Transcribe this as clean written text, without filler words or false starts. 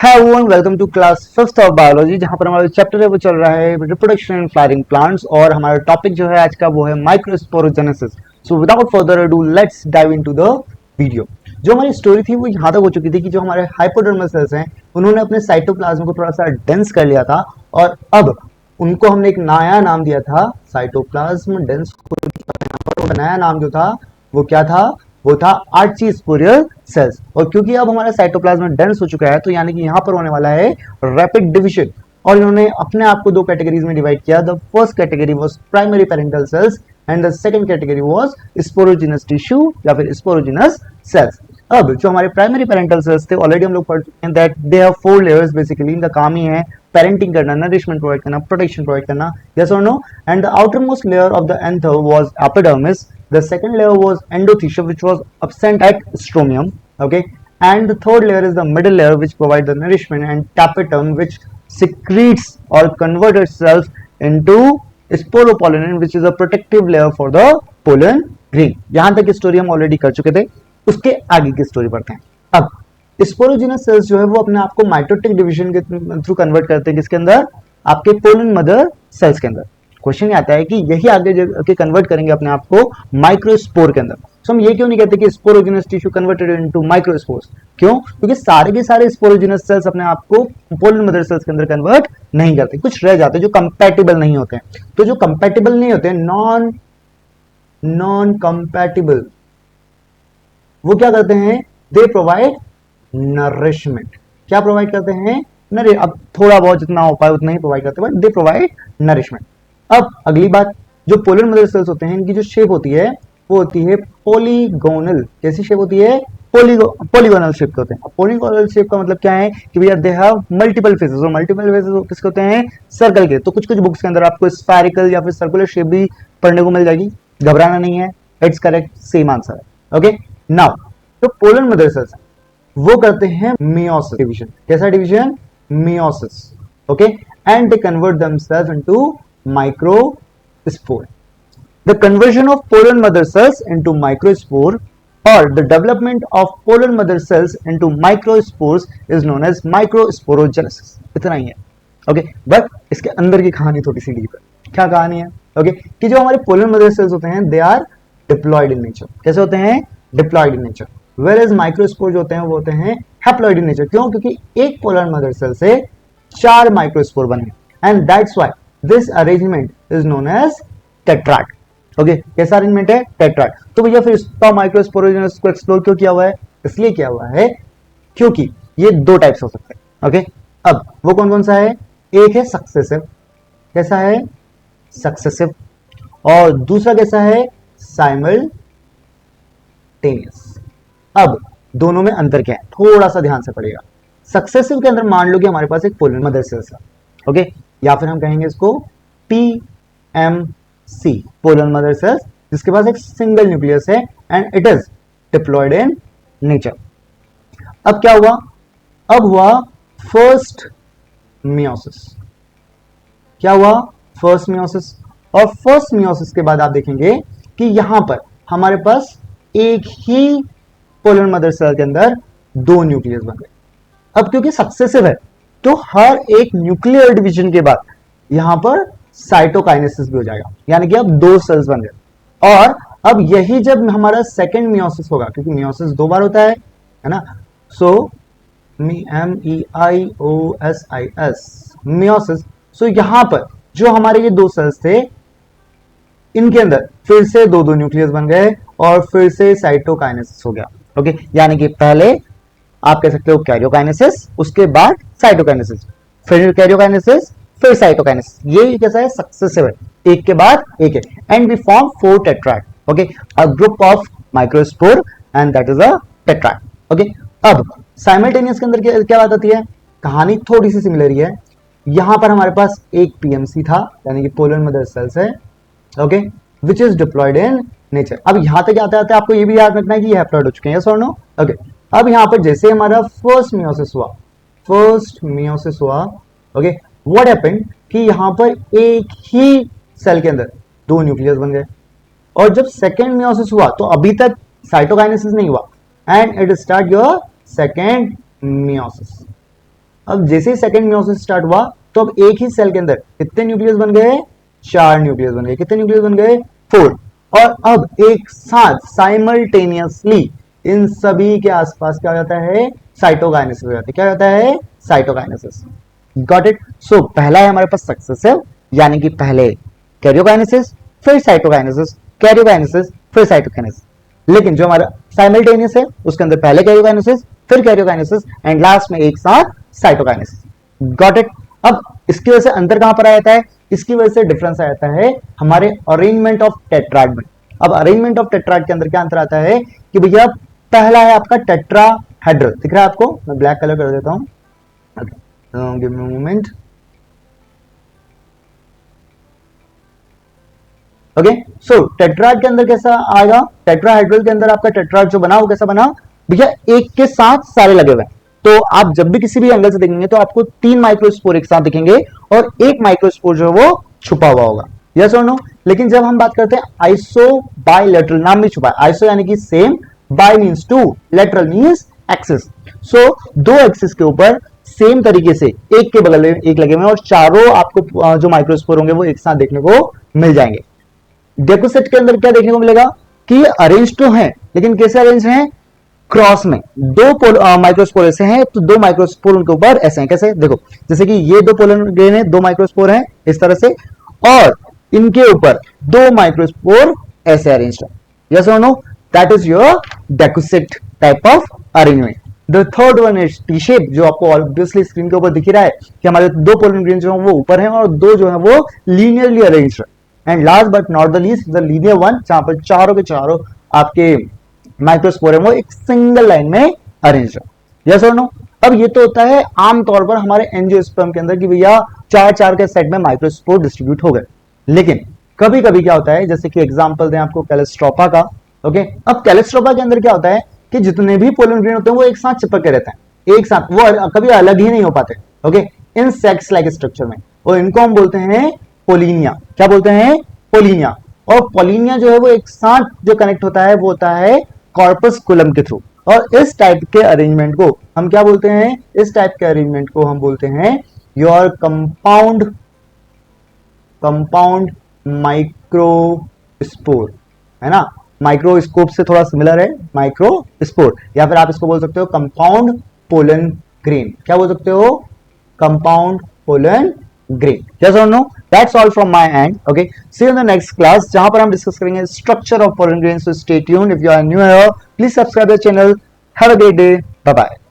Hi everyone, welcome to class fifth of biology, जहां पर हमारा चैप्टर है वो चल रहा है रिप्रोडक्शन इन फ्लावरिंग प्लांट्स। और हमारा टॉपिक जो है आज का वो है microsporogenesis. So without further ado let's dive into the video. जो हमारी स्टोरी थी वो यहाँ तक हो चुकी थी कि जो हमारे हाइपोडर्मल सेल्स हैं उन्होंने अपने साइटोप्लाज्म को थोड़ा सा डेंस कर लिया था, और अब उनको हमने एक नया नाम दिया था साइटोप्लाज्म डेंस। नया नाम जो था वो क्या था? वो था आर्चीस्पोरियल सेल्स। और क्योंकि अब हमारा साइटोप्लाज्म डेंस हो चुका है तो यानी कि यहाँ पर होने वाला है रैपिड डिविजन। और इन्होंने अपने आप को दो कैटेगरीज में डिवाइड किया। The first category was primary parental cells and the second category was sporogenous tissue या फिर स्पोरोजिनस सेल्स। अब जो हमारे प्राइमरी पेरेंटल सेल्स थे ऑलरेडी हम लोग पढ़ चुके हैं that they have four layers basically. इनका काम ही है पेरेंटिंग करना, नरिशमेंट प्रोवाइड करना, प्रोटेक्शन प्रोवाइड करना, यस और no. And the outer most layer of the anther was epidermis. The second layer was endothecium, which was absent at stromium. Okay, and the third layer is the middle layer, which provides the nourishment, and tapetum, which secretes or converts itself into sporopollen, which is a protective layer for the pollen grain. यहाँ तक की story हम already कर चुके थे। उसके आगे की स्टोरी पढ़ते हैं। अब स्पोरोजिनस सेल्स जो है वो अपने आप को माइटोटिक डिवीजन के थ्रू कन्वर्ट करते हैं, किसके अंदर? आपके पोलन मदर सेल्स के अंदर। क्वेश्चन आता है कि यही आगे के कन्वर्ट करेंगे अपने आप को माइक्रोस्पोर के अंदर। सो हम ये क्यों नहीं कहते कि sporogenous tissue converted into microspores? क्यों? क्योंकि सारे के सारे स्पोरोजिनस सेल्स अपने आप को पोलन मदर सेल्स के अंदर कन्वर्ट नहीं करते। कुछ रह जाते हैं जो कंपैटिबल नहीं होते हैं। तो जो कंपैटिबल नहीं होते, नॉन कंपैटिबल, वो क्या करते हैं? They provide nourishment. क्या प्रोवाइड करते हैं? अब थोड़ा बहुत जितना हो पाए उतना ही प्रोवाइड करते हैं, बट दे प्रोवाइड नरिशमेंट। अब अगली बात, जो पोलन मदर सेल्स होते हैं इनकी जो शेप होती है वो होती है पॉलीगोनल। कैसी शेप होती है? पॉलीगोनल शेप के होते हैं। पॉलीगोनल शेप का मतलब क्या है कि भैया दे हैव मल्टीपल फेसेस। और मल्टीपल फेसेस किसके होते हैं? सर्कल के। तो कुछ कुछ बुक्स के अंदर आपको स्फेरिकल या फिर सर्कुलर शेप भी पढ़ने को मिल जाएगी। घबराना नहीं है, इट्स करेक्ट, सेम आंसर है। ओके, नाउ जो पोलन मदर सेल्स वो करते हैं मियोसिस डिवीजन। कैसा division? Meiosis. Okay, and they convert themselves into microspore. The conversion of pollen mother cells into microspore or the development of pollen mother cells into microspores is known as microsporogenesis. इतना ही है। Okay, but इसके अंदर की कहानी थोड़ी सी deep है। क्या कहानी है? ओके, कि जो हमारे पोलन मदर सेल्स होते हैं they are diploid in nature. कैसे होते हैं? Diploid in nature. Whereas microspore जो होते हैं वो होते हैं हैप्लॉयड इन नेचर। क्यों? क्योंकि एक पोलन मदर सेल से 4 माइक्रोस्पोर बने, and that's why this arrangement is known as tetrad. Okay, कैसा अरेंजमेंट है? टेट्राड। तो भैया फिर माइक्रोस्पोरोजेनेसिस को एक्सप्लोर क्यों किया हुआ है? इसलिए किया हुआ है क्योंकि ये दो टाइप्स हो सकते हैं। ओके, अब वो कौन कौन सा है? एक है सक्सेसिव। कैसा है? सक्सेसिव। और दूसरा कैसा है? साइमल्टेनियस। अब दोनों में अंतर क्या है? थोड़ा सा ध्यान से पड़ेगा। सक्सेसिव के अंदर मान लो कि हमारे पास एक पोलन मदर सेल्स है। ओके, या फिर हम कहेंगे इसको PMC, पोलन मदर सेल्स, जिसके पास एक सिंगल न्यूक्लियस है and it is diploid in nature. अब क्या हुआ? अब हुआ फर्स्ट मियोसिस। क्या हुआ? First meiosis. और फर्स्ट मियोसिस के बाद आप देखेंगे कि यहां पर हमारे पास एक ही पोलन मदर सेल के अंदर 2 न्यूक्लियस बन गए। अब क्योंकि सक्सेसिव है तो हर एक न्यूक्लियर डिवीजन के बाद यहां पर साइटोकाइनेसिस भी हो जाएगा, यानी कि अब 2 सेल्स बन गए। और अब यही जब हमारा सेकेंड मियोसिस होगा, क्योंकि मियोसिस 2 बार होता है ना। सो MEIOSIS मियोसिस। सो यहां पर जो हमारे ये 2 सेल्स थे इनके अंदर फिर से 2 न्यूक्लियस बन गए और फिर से साइटोकाइनेसिस हो गया। ओके, यानी कि पहले आप कह सकते हो कैरियोकाइनेसिस, उसके बाद साइटोकाइनेसिस, फिर कैरियोकाइनेसिस, फिर साइटोकाइनेसिस। ये कैसा है? सक्सेसिव है, एक के बाद एक है। And we form 4 tetrad. Okay, a group of microspore and that is a tetrad. Okay, अब साइमल्टेनियस के अंदर क्या बात आती है? कहानी थोड़ी सी सिमिलर ही है। यहां पर हमारे पास एक PMC था, यानी कि पोलन मदर सेल्स है। Okay, which is diploid in nature. अब यहां तक आते आते आपको ये भी याद रखना है कि ये हैप्लॉयड हो चुके हैं, यस और नो? ओके, अब यहां पर जैसे हमारा फर्स्ट मियोसिस हुआ, ओके, व्हाट हैपेंड कि यहां पर एक ही सेल के अंदर 2 न्यूक्लियस बन गए। और जब सेकेंड मियोसिस हुआ तो अभी तक साइटोकाइनेसिस नहीं हुआ and it start your second meiosis. अब जैसे ही सेकंड मियोसिस स्टार्ट हुआ तो अब एक ही सेल के अंदर कितने न्यूक्लियस बन गए, 4 न्यूक्लियस बन गए। कितने न्यूक्लियस बन गए, 4। और अब एक साथ साइमल्टेनियसली इन सभी के आसपास क्या हो जाता है, साइटोकाइनेसिस हो जाता है। क्या होता है, साइटोकाइनेसिस। Got it. सो पहला है हमारे पास सक्सेसिव, यानी कि पहले कैरियोकाइनेसिस फिर साइटोकाइनेसिस, कैरियोकाइनेसिस फिर साइटोकाइनेसिस। लेकिन जो हमारा साइमल्टेनियस है उसके अंदर पहले कैरियोकाइनेसिस फिर कैरियोकाइनेसिस एंड लास्ट में एक साथ साइटोकाइनेसिस। Got it. अब इसकी वजह से अंतर कहां पर आ जाता है, इसकी वजह से डिफरेंस आ जाता है हमारे अरेंजमेंट ऑफ टेट्राड में। अब अरेंजमेंट ऑफ टेट्राड के अंदर क्या अंतर आता है कि भैया पहला है आपका टेट्राहेड्रल, दिख रहा है आपको, मैं ब्लैक कलर कर देता हूं, गिव मी मोमेंट। ओके, सो टेट्राड के अंदर कैसा आएगा, टेट्राहेड्रल के अंदर आपका टेट्राड जो बना वो कैसा बना भैया, एक के साथ सारे लगे हुए हैं। तो आप जब भी किसी भी एंगल से देखेंगे तो आपको 3 माइक्रोस्पोर एक साथ दिखेंगे और एक माइक्रोस्पोर जो है वो छुपा हुआ होगा, यस और नो। लेकिन जब हम बात करते हैं आइसो बायलैटरल, नाम भी छुपा है, आइसो यानी कि same, bi means two, lateral means axis. So दो एक्सिस के ऊपर सेम तरीके से एक के बगल में एक लगे हुए हैं और चारों आपको जो माइक्रोस्पोर होंगे वो एक साथ देखने को मिल जाएंगे। डेकोसेट के अंदर क्या देखने को मिलेगा कि अरेंज तो है लेकिन कैसे अरेंज हैं, क्रॉस में। दो माइक्रोस्पोर ऐसे हैं तो 2 माइक्रोस्पोर उनके ऊपर ऐसे हैं, कैसे देखो, जैसे कि ये 2 पोलर ग्रेन है, 2 माइक्रोस्पोर हैं इस तरह से और इनके ऊपर 2 माइक्रोस्पोर ऐसे अरेंज है, यस और no. That is your decussate type of arrangement. The third one is T shape, जो आपको ऑब्वियसली स्क्रीन के ऊपर दिख रहा है कि हमारे 2 पोलर ग्रेन जो है वो ऊपर है और 2 जो है वो लीनियरली अरेंज है। And last but not the least the linear one, जहां पर चारों के चारों आपके माइक्रोस्पोर है वो एक सिंगल लाइन में अरेंज है, यस और नो। अब ये तो होता है आमतौर पर हमारे एंजियोस्पर्म के अंदर कि भैया 4-4 के सेट में माइक्रोस्पोर डिस्ट्रीब्यूट हो गए। लेकिन कभी कभी क्या होता है, जैसे कि एग्जांपल दें आपको कैलिस्ट्रोपा का, ओके। अब कैलिस्ट्रोपा के अंदर क्या होता है कि जितने भी पोलन ग्रेन होते हैं वो एक साथ चिपक के रहते हैं, एक साथ, वो कभी अलग ही नहीं हो पाते, ओके, इन सेक्स लाइक स्ट्रक्चर में। और इनको हम बोलते हैं पोलिनिया। क्या बोलते हैं, पोलिनिया। और पोलिनिया जो है वो एक साथ जो कनेक्ट होता है वो होता है कॉर्पस्कुलम के थ्रू। और इस टाइप के अरेंजमेंट को हम क्या बोलते हैं, इस टाइप के अरेंजमेंट को हम बोलते हैं योर कंपाउंड माइक्रोस्पोर, है ना। माइक्रोस्कोप से थोड़ा सिमिलर है माइक्रोस्पोर, या फिर आप इसको बोल सकते हो कंपाउंड पोलन ग्रेन। क्या बोल सकते हो, compound pollen grain, yes or no? That's all from my end. Okay, see you in the next class जहां पर हम डिस्कस करेंगे structure of pollen grains. So stay tuned. If you are new here, please subscribe the channel. Have a great day. Bye bye.